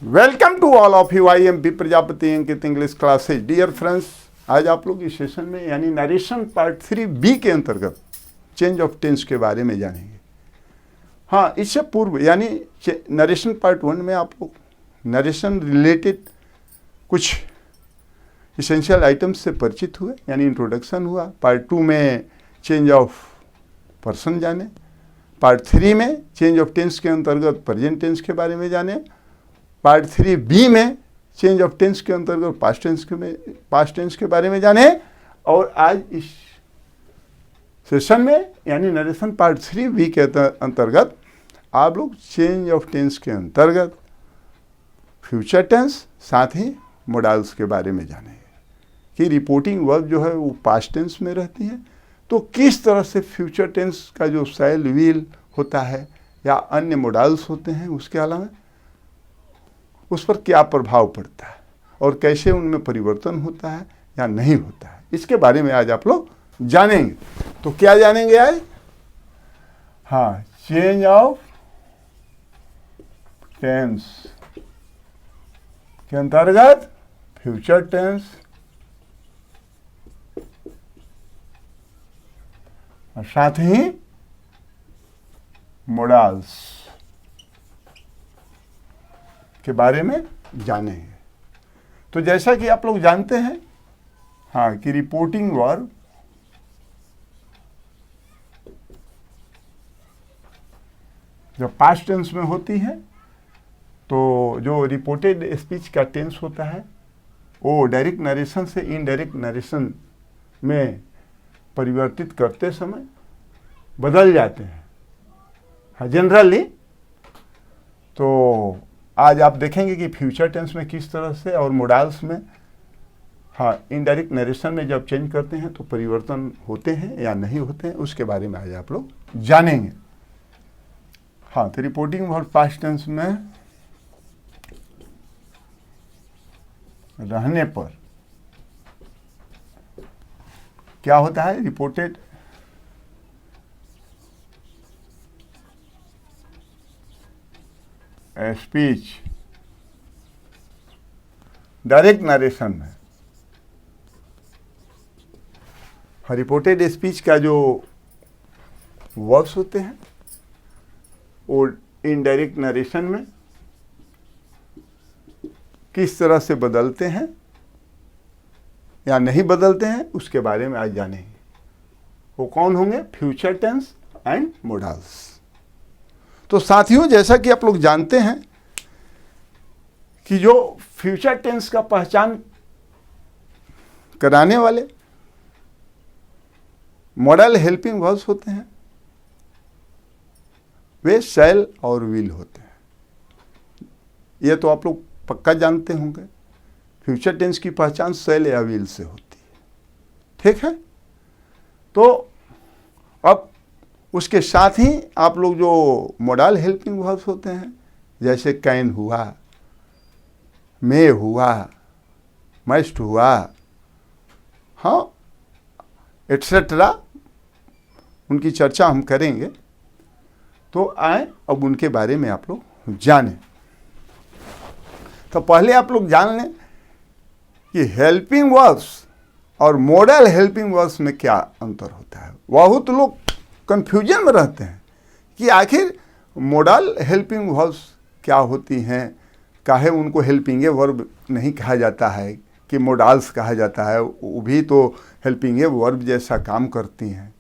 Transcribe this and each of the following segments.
Welcome to all of you. I am B Prajapati Ankit English classes. Dear friends, आज आप लोग इस सेशन में यानी नरेशन पार्ट 3B के अंतर्गत चेंज ऑफ टेंस के बारे में जानेंगे। हाँ, इससे पूर्व यानी नरेशन पार्ट 1 में आप लोग नरेशन रिलेटेड कुछ इसेंशियल आइटम्स से परिचित हुए, यानी इंट्रोडक्शन हुआ। पार्ट 2 में चेंज ऑफ पर्सन जाने, पार्ट 3 में चेंज ऑफ टेंस के अंतर्गत प्रेजेंट टेंस के बारे में जाने, पार्ट 3B में चेंज ऑफ टेंस के अंतर्गत पास्ट टेंस के बारे में जाने, और आज इस सेशन में यानी नरेशन पार्ट 3B के अंतर्गत आप लोग चेंज ऑफ टेंस के अंतर्गत फ्यूचर टेंस साथ ही मोडाल्स के बारे में जानेंगे कि रिपोर्टिंग वर्ब जो है वो पास्ट टेंस में रहती है, तो किस तरह से फ्यूचर टेंस का जो शैल विल होता है या अन्य मोडाल्स होते हैं उसके अलावा उस पर क्या प्रभाव पड़ता है और कैसे उनमें परिवर्तन होता है या नहीं होता है, इसके बारे में आज आप लोग जानेंगे। तो क्या जानेंगे आज? हाँ, चेंज ऑफ टेंस के अंतर्गत फ्यूचर टेंस और साथ ही मोडाल्स के बारे में जानेंगे। तो जैसा कि आप लोग जानते हैं हाँ कि रिपोर्टिंग वर्ब जब पास्ट टेंस में होती है तो जो रिपोर्टेड स्पीच का टेंस होता है वो डायरेक्ट नरेशन से इनडायरेक्ट नरेशन में परिवर्तित करते समय बदल जाते हैं। हाँ, जनरली तो आज आप देखेंगे कि फ्यूचर टेंस में किस तरह से और मोडाल्स में हाँ इनडायरेक्ट नरेशन में जब चेंज करते हैं तो परिवर्तन होते हैं या नहीं होते हैं, उसके बारे में आज आप लोग जानेंगे। हाँ, तो रिपोर्टिंग वर्ब पास्ट टेंस में रहने पर क्या होता है? रिपोर्टेड स्पीच डायरेक्ट नरेशन में रिपोर्टेड स्पीच का जो वर्ड्स होते हैं वो इनडायरेक्ट नरेशन में किस तरह से बदलते हैं या नहीं बदलते हैं उसके बारे में आज जानेंगे। वो कौन होंगे? Future tense and modals. तो साथियों, जैसा कि आप लोग जानते हैं कि जो फ्यूचर टेंस का पहचान कराने वाले मॉडल हेल्पिंग वर्ब्स होते हैं वे शैल और विल होते हैं। ये तो आप लोग पक्का जानते होंगे, फ्यूचर टेंस की पहचान शैल या विल से होती है। ठीक है, तो अब उसके साथ ही आप लोग जो मॉडल हेल्पिंग वर्ब्स होते हैं जैसे कैन हुआ, मे हुआ, मस्ट हुआ, हाँ एट्सेट्रा, उनकी चर्चा हम करेंगे। तो आए अब उनके बारे में आप लोग जानें। तो पहले आप लोग जान लें कि हेल्पिंग वर्ब्स और मॉडल हेल्पिंग वर्ब्स में क्या अंतर होता है। बहुत लोग कंफ्यूजन में रहते हैं कि आखिर मॉडल हेल्पिंग वर्ब्स क्या होती हैं, काहे उनको हेल्पिंग वर्ब नहीं कहा जाता है कि मॉडल्स कहा जाता है, वो भी तो हेल्पिंग वर्ब जैसा काम करती हैं।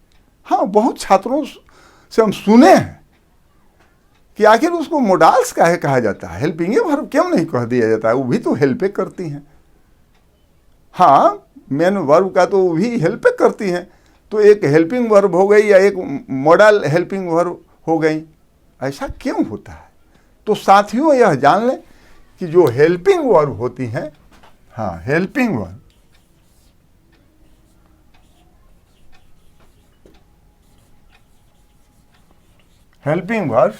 हाँ, बहुत छात्रों से हम सुने हैं कि आखिर उसको मॉडल्स काहे कहा जाता है, हेल्पिंग वर्ब क्यों नहीं कह दिया जाता है, वो भी तो हेल्पे करती हैं। हाँ, मेन वर्ब का तो वो भी हेल्पे करती हैं, तो एक हेल्पिंग वर्ब हो गई या एक मॉडल हेल्पिंग वर्ब हो गई, ऐसा क्यों होता है? तो साथियों यह जान लें कि जो हेल्पिंग वर्ब होती हैं, हाँ हेल्पिंग वर्ब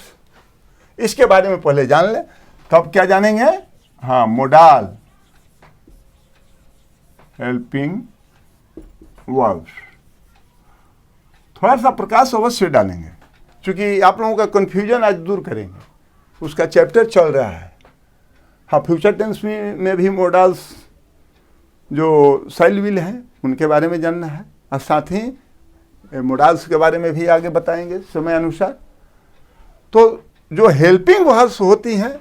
इसके बारे में पहले जान लें, तब क्या जानेंगे? हाँ, मॉडल हेल्पिंग वर्ब्स। थोड़ा सा प्रकाश अवश्य डालेंगे क्योंकि आप लोगों का कन्फ्यूजन आज दूर करेंगे, उसका चैप्टर चल रहा है। हाँ, फ्यूचर टेंस में भी मोडाल्स जो शैल विल हैं उनके बारे में जानना है, और साथ ही मोडाल्स के बारे में भी आगे बताएंगे समय अनुसार। तो जो हेल्पिंग वर्ब्स होती हैं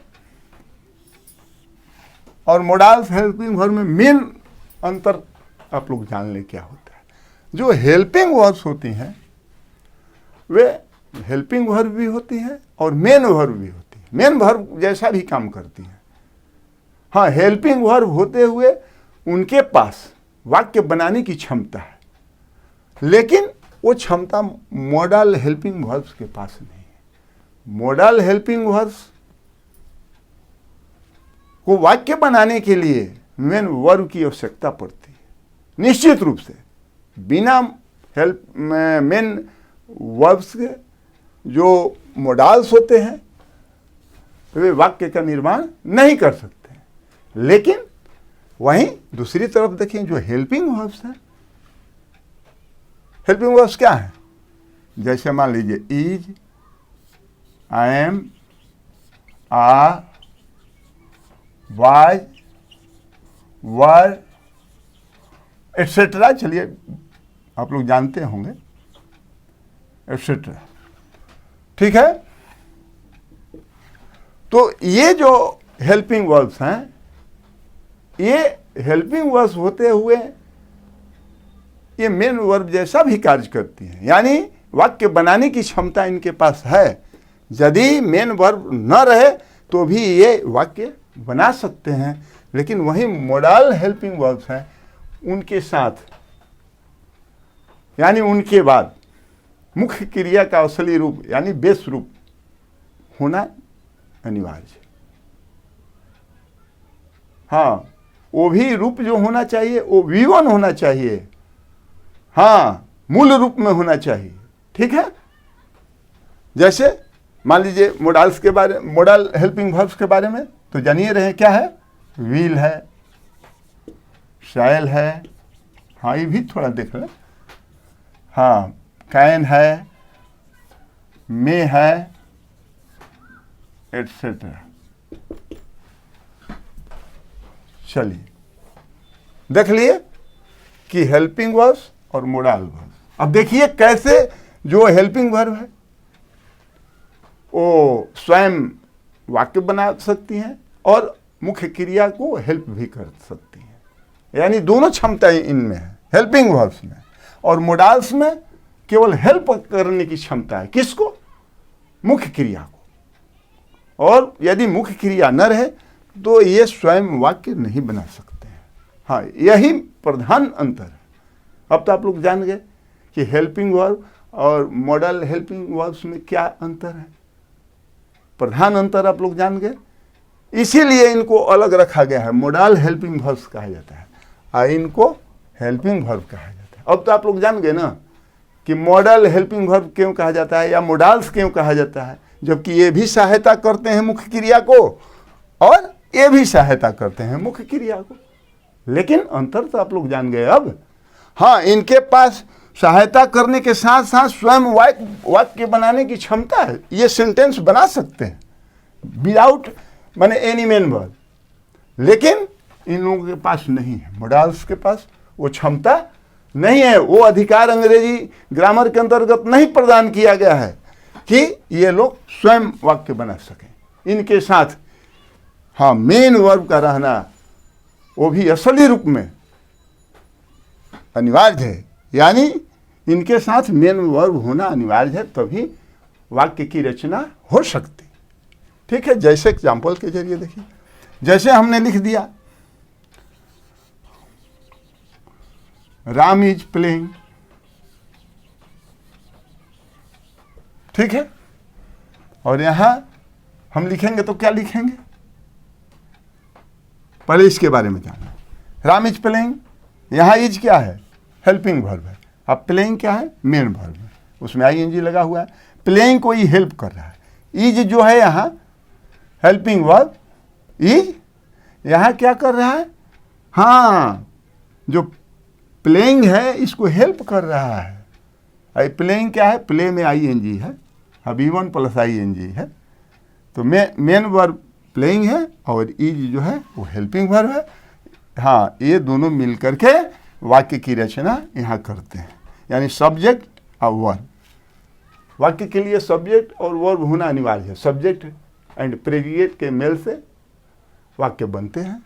और मोडाल्स हेल्पिंग वर्ब में मेन अंतर आप लोग जान लें क्या होता है। जो हेल्पिंग वर्ब्स होती हैं वे हेल्पिंग वर्ब भी होती हैं और मेन वर्ब भी होती है, मेन वर्ब जैसा भी काम करती हैं। हाँ, हेल्पिंग वर्ब होते हुए उनके पास वाक्य बनाने की क्षमता है, लेकिन वो क्षमता मॉडल हेल्पिंग वर्ब्स के पास नहीं है। मॉडल हेल्पिंग वर्ब्स को वाक्य बनाने के लिए मेन वर्ब की आवश्यकता पड़ती है, निश्चित रूप से। बिना मेन वर्ब्स के जो मोडाल्स होते हैं वे वाक्य का निर्माण नहीं कर सकते हैं। लेकिन वहीं दूसरी तरफ देखें, जो हेल्पिंग वर्ब्स हैं, हेल्पिंग वर्ब्स क्या है? जैसे मान लीजिए is, I am, are, was, were, etcetera. चलिए आप लोग जानते होंगे, एटसेट्रा। ठीक है, तो ये जो हेल्पिंग वर्ब्स हैं, ये हेल्पिंग वर्ब्स होते हुए ये मेन वर्ब जैसा भी कार्य करती हैं, यानी वाक्य बनाने की क्षमता इनके पास है। यदि मेन वर्ब न रहे तो भी ये वाक्य बना सकते हैं। लेकिन वही मॉडल हेल्पिंग वर्ब्स हैं, उनके साथ यानी उनके बाद मुख्य क्रिया का असली रूप यानी बेस रूप होना अनिवार्य है। हाँ, वो भी रूप जो होना चाहिए वो V1 होना चाहिए। हाँ, मूल रूप में होना चाहिए। ठीक है, जैसे मान लीजिए मोडाल्स के बारे, मोडल हेल्पिंग वर्ब्स के बारे में तो जानिए रहे क्या है? विल है, शैल है, हाँ ये भी थोड़ा देख लें, हाँ कैन है, मे है, एटसेट्रा। चलिए देख लिए कि हेल्पिंग वर्ब्स और मोडल वर्ब्स। अब देखिए कैसे जो हेल्पिंग वर्ब है वो स्वयं वाक्य बना सकती हैं और मुख्य क्रिया को हेल्प भी कर सकती हैं, यानी दोनों क्षमताएं इनमें है, हेल्पिंग वर्ब्स में। और मोडाल्स में केवल हेल्प करने की क्षमता है, किसको? मुख्य क्रिया को। और यदि मुख्य क्रिया न रहे तो ये स्वयं वाक्य नहीं बना सकते हैं। हाँ, यही प्रधान अंतर है। अब तो आप लोग जान गए कि हेल्पिंग वर्ब और मॉडल हेल्पिंग वर्ब्स में क्या अंतर है। प्रधान अंतर आप लोग जान गए, इसीलिए इनको अलग रखा गया है। मॉडल हेल्पिंग वर्ब्स कहा जाता है और इनको हेल्पिंग वर्ब कहा जाता है। अब तो आप लोग जान गए ना कि मॉडल हेल्पिंग वर्ब क्यों कहा जाता है या मोडाल्स क्यों कहा जाता है, जबकि ये भी सहायता करते हैं मुख्य क्रिया को और ये भी सहायता करते हैं मुख्य क्रिया को। लेकिन अंतर तो आप लोग जान गए अब। हाँ, इनके पास सहायता करने के साथ साथ स्वयं वाक्य बनाने की क्षमता है, ये सेंटेंस बना सकते हैं विदाउट माने एनी मेन वर्ब। लेकिन इन लोगों के पास नहीं है, मोडाल्स के पास वो क्षमता नहीं है, वो अधिकार अंग्रेजी ग्रामर के अंतर्गत नहीं प्रदान किया गया है कि ये लोग स्वयं वाक्य बना सकें। इनके साथ हाँ मेन वर्ब का रहना वो भी असली रूप में अनिवार्य है, यानी इनके साथ मेन वर्ब होना अनिवार्य है, तभी वाक्य की रचना हो सकती। ठीक है, जैसे एग्जाम्पल के जरिए देखिए, जैसे हमने लिख दिया राम इज प्लेइंग। ठीक है, और यहां हम लिखेंगे तो क्या लिखेंगे? पहले इसके बारे में जानना। राम इज प्लेइंग, यहां इज क्या है? हेल्पिंग वर्ब है। अब प्लेइंग क्या है? मेन वर्ब है, उसमें आईएनजी लगा हुआ है। प्लेइंग को ही हेल्प कर रहा है। इज जो है यहाँ हेल्पिंग वर्ब, इज यहाँ क्या कर रहा है? हाँ, जो प्लेइंग है इसको हेल्प कर रहा है। प्लेइंग क्या है? प्ले में आईएनजी है, V1 प्लस आईएनजी है, तो मेन वर्ब प्लेइंग है और इज जो है वो हेल्पिंग वर्ब है। हाँ, ये दोनों मिल करके वाक्य की रचना यहाँ करते हैं, यानी सब्जेक्ट और वर्ब। वाक्य के लिए सब्जेक्ट और वर्ब होना अनिवार्य है। सब्जेक्ट एंड प्रेडिकेट के मेल से वाक्य बनते हैं।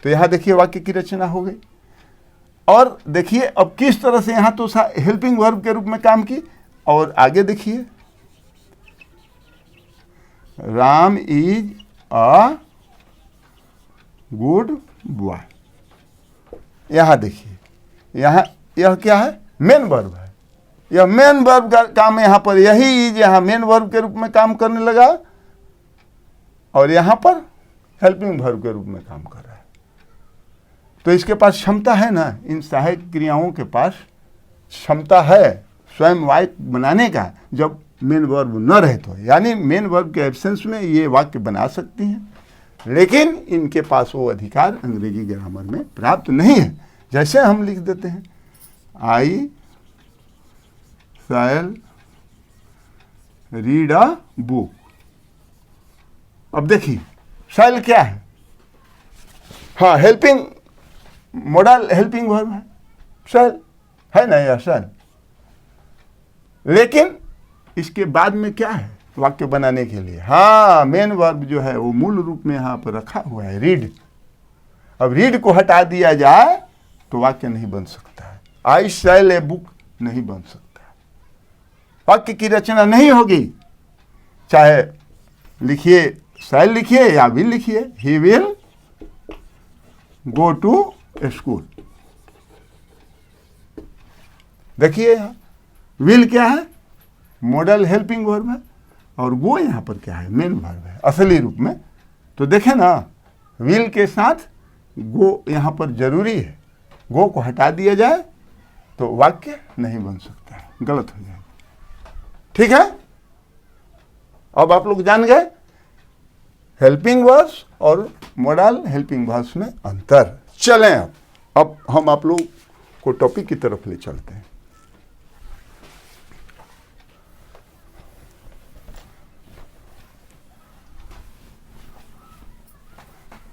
तो यहाँ देखिए वाक्य की रचना हो गई। और देखिए अब किस तरह से यहाँ तो हेल्पिंग वर्ब के रूप में काम की। और आगे देखिए, Ram is a good boy. यहाँ देखिए, यहाँ यह क्या है, मेन वर्ब है। यह मेन वर्ब का काम यहाँ पर, यही इज यहाँ मेन वर्ब के रूप में काम करने लगा और यहाँ पर हेल्पिंग वर्ब के रूप में काम कर रहा है। तो इसके पास क्षमता है ना, इन सहायक क्रियाओं के पास क्षमता है स्वयं वाक्य बनाने का, जब मेन वर्ब न रहे तो। यानी मेन वर्ब के एब्सेंस में ये वाक्य बना सकती हैं, लेकिन इनके पास वो अधिकार अंग्रेजी ग्रामर में प्राप्त नहीं है। जैसे हम लिख देते हैं, आई शैल रीड अ बुक। अब देखिए शैल क्या है, हाँ हेल्पिंग मॉडल हेल्पिंग वर्ब है, शैल है ना यह शैल। लेकिन इसके बाद में क्या है वाक्य बनाने के लिए, हाँ मेन वर्ब जो है वो मूल रूप में यहाँ पर रखा हुआ है, रीड। अब रीड को हटा दिया जाए तो वाक्य नहीं बन सकता है। आई शैल ए बुक नहीं बन सकता, वाक्य की रचना नहीं होगी। चाहे लिखिए शैल लिखिए या विल लिखिए, he will go to school. देखिए यहाँ विल क्या है, मॉडल हेल्पिंग वर्ब है, और गो यहाँ पर क्या है, मेन वर्ब है असली रूप में। तो देखें ना, विल के साथ गो यहाँ पर जरूरी है। गो को हटा दिया जाए तो वाक्य नहीं बन सकता है, गलत हो जाएगा। ठीक है, अब आप लोग जान गए हेल्पिंग वर्ब्स और मॉडल हेल्पिंग वर्ब्स में अंतर। चलें अब हम आप लोग को टॉपिक की तरफ ले चलते हैं।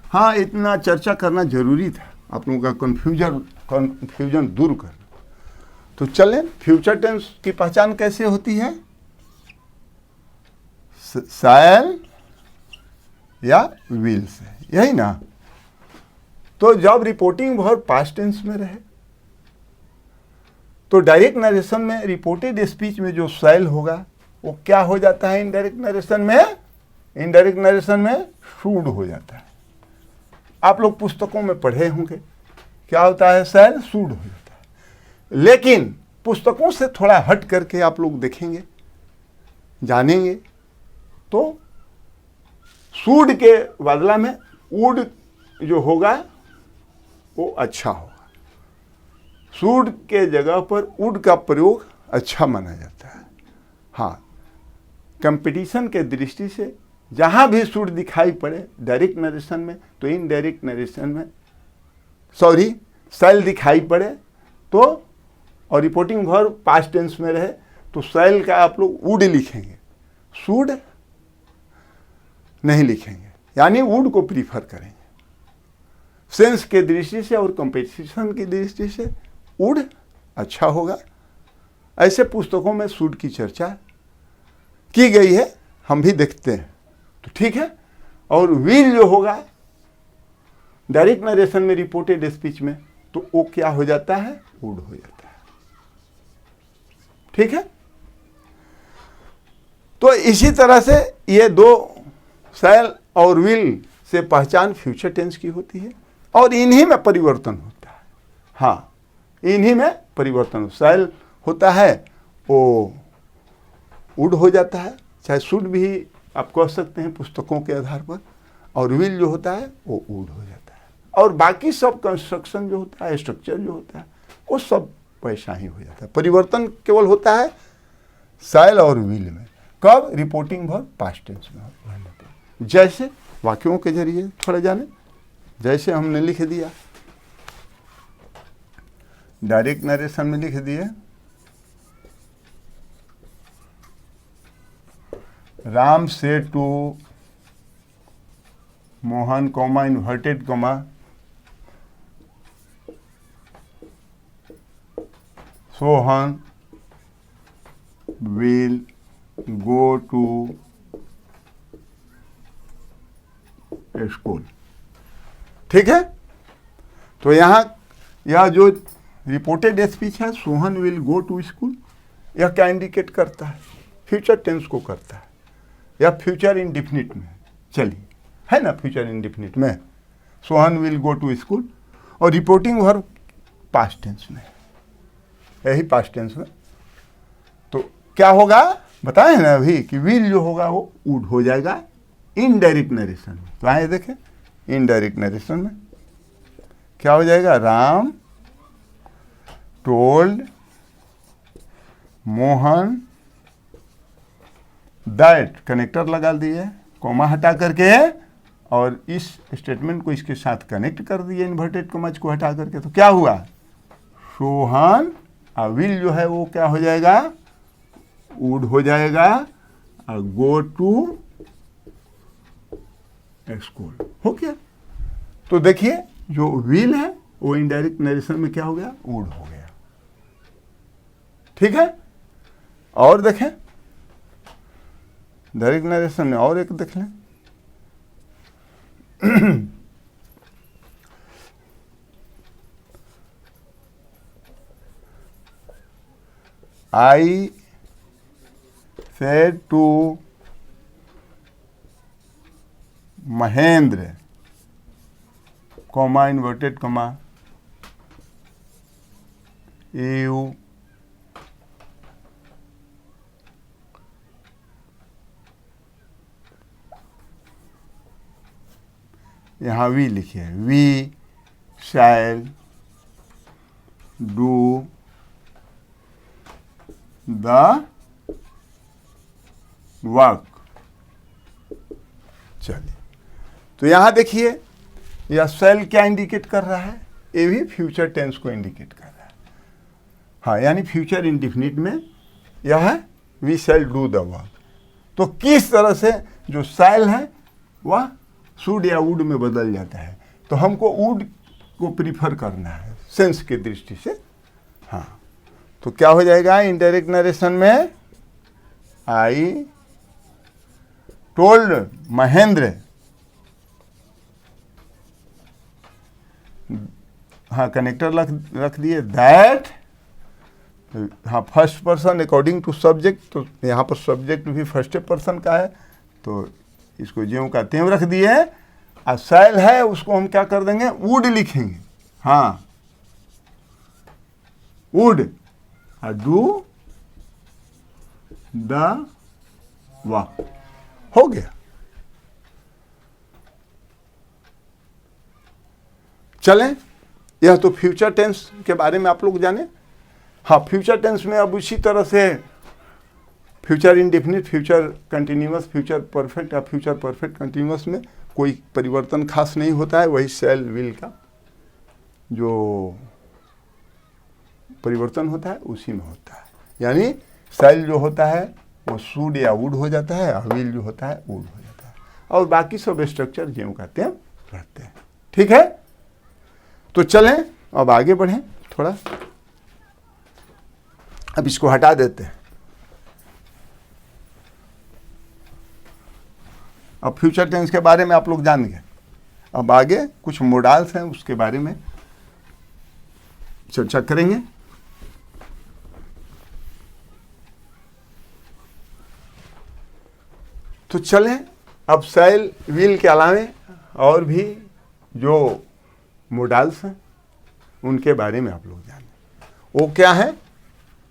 हाँ, इतना चर्चा करना जरूरी था, आप लोगों का कन्फ्यूजन दूर करना। तो चलें, फ्यूचर टेंस की पहचान कैसे होती है, शैल या विल से, यही ना। तो जब रिपोर्टिंग वर्ब पास्ट टेंस में रहे तो डायरेक्ट नरेशन में, रिपोर्टेड स्पीच में जो शैल होगा वो क्या हो जाता है, इनडायरेक्ट नरेशन में शुड हो जाता है। आप लोग पुस्तकों में पढ़े होंगे क्या होता है, शैल शुड हो जाता है। लेकिन पुस्तकों से थोड़ा हट करके आप लोग देखेंगे, जानेंगे, तो शुड के बदला में वुड जो होगा वो अच्छा होगा। शुड के जगह पर वुड का प्रयोग अच्छा माना जाता है। हाँ, कंपटीशन के दृष्टि से जहाँ भी शुड दिखाई पड़े डायरेक्ट नरेशन में, तो इनडायरेक्ट नरेशन में शैल दिखाई पड़े तो, और रिपोर्टिंग वर्ब पास्ट टेंस में रहे तो शैल का आप लोग वुड लिखेंगे, शुड नहीं लिखेंगे, यानी वुड को प्रीफर करेंगे। सेंस के दृष्टि से और कंपटीशन की दृष्टि से वुड अच्छा होगा। ऐसे पुस्तकों में शुड की चर्चा की गई है, हम भी देखते हैं, तो ठीक है। और विल जो होगा डायरेक्ट नरेशन में, रिपोर्टेड स्पीच में, तो वो क्या हो जाता है, वुड हो जाता है। ठीक है, तो इसी तरह से ये दो शैल और विल से पहचान फ्यूचर टेंस की होती है, और इन्हीं में परिवर्तन होता है। हाँ, इन्हीं में परिवर्तन, शैल होता है वो वुड हो जाता है, चाहे शुड भी आप कह सकते हैं पुस्तकों के आधार पर, और विल जो होता है वो वुड हो जाता है। और बाकी सब कंस्ट्रक्शन जो होता है, स्ट्रक्चर जो होता है, वो सब वैसा ही हो जाता है। परिवर्तन केवल होता है शैल और विल में। कब, रिपोर्टिंग वर्ब पास्ट टेंस में होता है। जैसे वाक्यों के जरिए थोड़ा जाने, जैसे हमने लिख दिया डायरेक्ट नरेशन में, लिख दिए राम से to Mohan comma inverted comma Sohan will go to school. ठीक है, तो यहां यह जो रिपोर्टेड स्पीच है Sohan will go to school, यह क्या इंडिकेट करता है? फ्यूचर टेंस को करता है, या फ्यूचर इंडिफिनिट में, चलिए है ना, फ्यूचर इंडिफिनिट में Sohan will go to school, और रिपोर्टिंग वर्ब पास्ट टेंस में, यही पास्ट टेंस में। तो क्या होगा बताए ना अभी कि विल जो होगा वो वुड हो जाएगा इनडायरेक्ट नरेशन में। तो आइए देखें इनडायरेक्ट नरेशन में क्या हो जाएगा, Ram told Mohan that, connector लगा दिए, कॉमा हटा करके, और इस स्टेटमेंट को इसके साथ कनेक्ट कर दिए इन्वर्टेड कॉमा को हटा करके। तो क्या हुआ, सोहन विल जो है वो क्या हो जाएगा, वुड हो जाएगा, गो टू स्कूल हो गया। तो देखिए जो विल है वो इनडायरेक्ट नरेशन में क्या हो गया, वुड हो गया। ठीक है, और देखें डायरेक्ट नरेशन में और एक देख लें, I said to Mahendra, comma inverted comma, you यहाँ वी लिखिए, we shall do the work. चलिए, तो यहां देखिए यह शैल क्या इंडिकेट कर रहा है, ये भी फ्यूचर टेंस को इंडिकेट कर रहा है। हाँ, यानी फ्यूचर इंडिफिनिट में यह है we shall do the work. तो किस तरह से जो शैल है वह शुड या वुड में बदल जाता है, तो हमको वुड को प्रीफर करना है सेंस की दृष्टि से। हाँ, तो क्या हो जाएगा इनडायरेक्ट नरेशन में, आई टोल्ड महेंद्र, हाँ कनेक्टर रख दिए, दैट, हाँ first person according to subject, तो यहाँ पर सब्जेक्ट भी फर्स्ट पर्सन का है, तो इसको ज्यों का त्यों रख दिए। और शैल है उसको हम क्या कर देंगे, वुड लिखेंगे। हाँ, वुड डू द वर्क हो गया। चलें, यह तो फ्यूचर टेंस के बारे में आप लोग जाने। हाँ, फ्यूचर टेंस में अब उसी तरह से future indefinite, future continuous, future perfect या फ्यूचर परफेक्ट कंटिन्यूअस में कोई परिवर्तन खास नहीं होता है। वही शैल विल का जो परिवर्तन होता है उसी में होता है। यानी शैल जो होता है वो शुड या वुड हो जाता है, और विल जो होता है वुड हो जाता है, और बाकी सब स्ट्रक्चर ज्यों कहते हैं रहते हैं। ठीक है, तो चलें अब आगे बढ़ें थोड़ा। अब इसको हटा देते हैं। अब फ्यूचर टेंस के बारे में आप लोग जान गए। अब आगे कुछ मोडाल्स हैं उसके बारे में चर्चा करेंगे। तो चलें अब शैल विल के अलावे और भी जो मोडाल्स हैं उनके बारे में आप लोग जानें। वो क्या है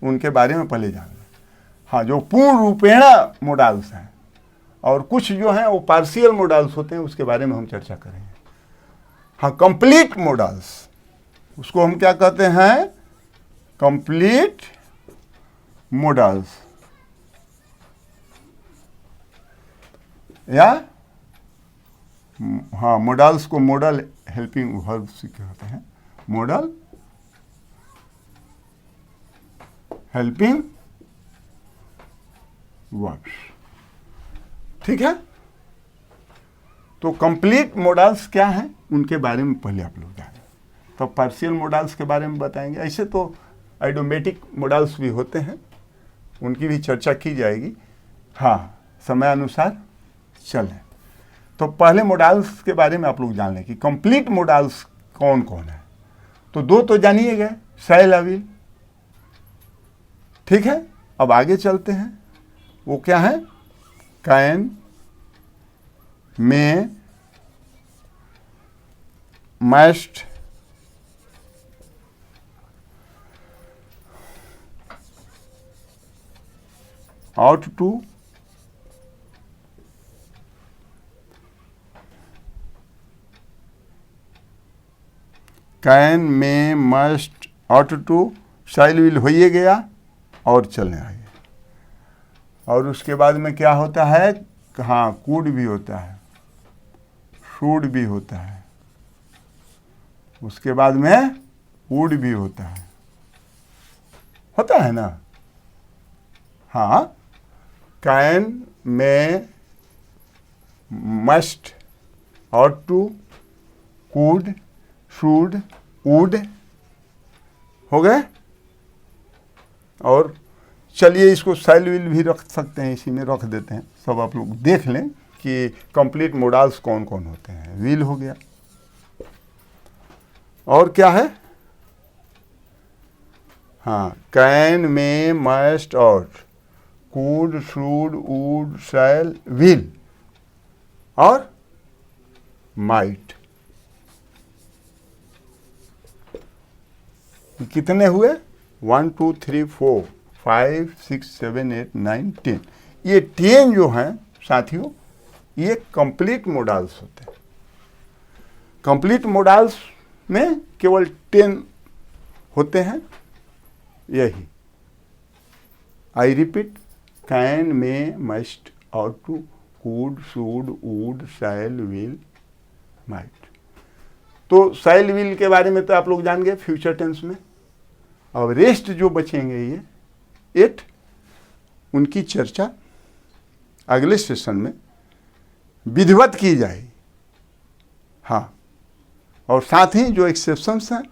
उनके बारे में पहले जान लें। हाँ, जो पूर्ण रूपेणा मोडाल्स हैं और कुछ जो हैं वो पार्शियल मोडाल्स होते हैं, उसके बारे में हम चर्चा करेंगे। हाँ, कंप्लीट मोडाल्स, उसको हम क्या कहते हैं, कंप्लीट मोडाल्स, या हाँ मोडाल्स को मोडल हेल्पिंग वर्ब्स कहते हैं, मोडल हेल्पिंग वर्ब्स। ठीक है, तो कंप्लीट मोडल्स क्या हैं उनके बारे में पहले आप लोग जानें, तो पार्शियल मोडल्स के बारे में बताएंगे। ऐसे तो आइडियोमेटिक मोडल्स भी होते हैं, उनकी भी चर्चा की जाएगी, हाँ समय अनुसार चलें। तो पहले मोडल्स के बारे में आप लोग जान लें कि कंप्लीट मोडल्स कौन कौन है। तो दो तो जानिए गए, शैल अविल, ठीक है। अब आगे चलते हैं, वो क्या है, can, may, must, ought to, can, may, must, ought to, shell will हो ही गया और चलने आगे। और उसके बाद में क्या होता है, हाँ कुड भी होता है, शुड भी होता है, उसके बाद में वुड भी होता है ना। हाँ, can, may, must, ought to, could, should, would हो गए। और चलिए इसको शैल विल भी रख सकते हैं, इसी में रख देते हैं, सब आप लोग देख लें कि कंप्लीट मोडल्स कौन कौन होते हैं। विल हो गया, और क्या है, हाँ can, may, must, ought, could, should, would, shall, will और might। कितने हुए, 1 2 3 4 5 6 7 8 9 10। ये 10 जो हैं साथियों, ये कंप्लीट मोडल्स होते हैं। कंप्लीट मोडल्स में केवल 10 होते हैं, यही। I repeat, can, may, must, ought to, could, should, would, shall, will, might। तो शैल विल के बारे में तो आप लोग जान गए फ्यूचर टेंस में। अब रेस्ट जो बचेंगे ये 8, उनकी चर्चा अगले सेशन में विधिवत की जाएगी, हाँ। और साथ ही जो एक्सेप्शंस हैं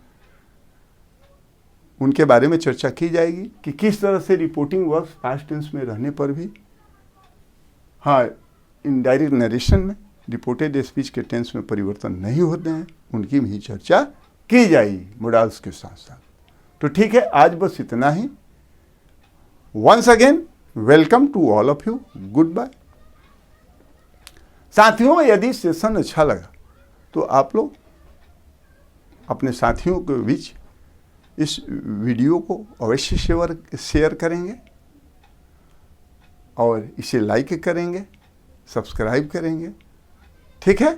उनके बारे में चर्चा की जाएगी कि किस तरह से रिपोर्टिंग वर्ब्स पास्ट टेंस में रहने पर भी, हाँ इनडायरेक्ट नरेशन में रिपोर्टेड स्पीच के टेंस में परिवर्तन नहीं होते हैं, उनकी भी चर्चा की जाएगी मोडल्स के साथ साथ। तो ठीक है, आज बस इतना ही। Once again welcome to all of you, goodbye. साथियों, यदि सेशन अच्छा लगा तो आप लोग अपने साथियों के बीच इस वीडियो को अवश्य शेयर करेंगे और इसे लाइक करेंगे, सब्सक्राइब करेंगे, ठीक है।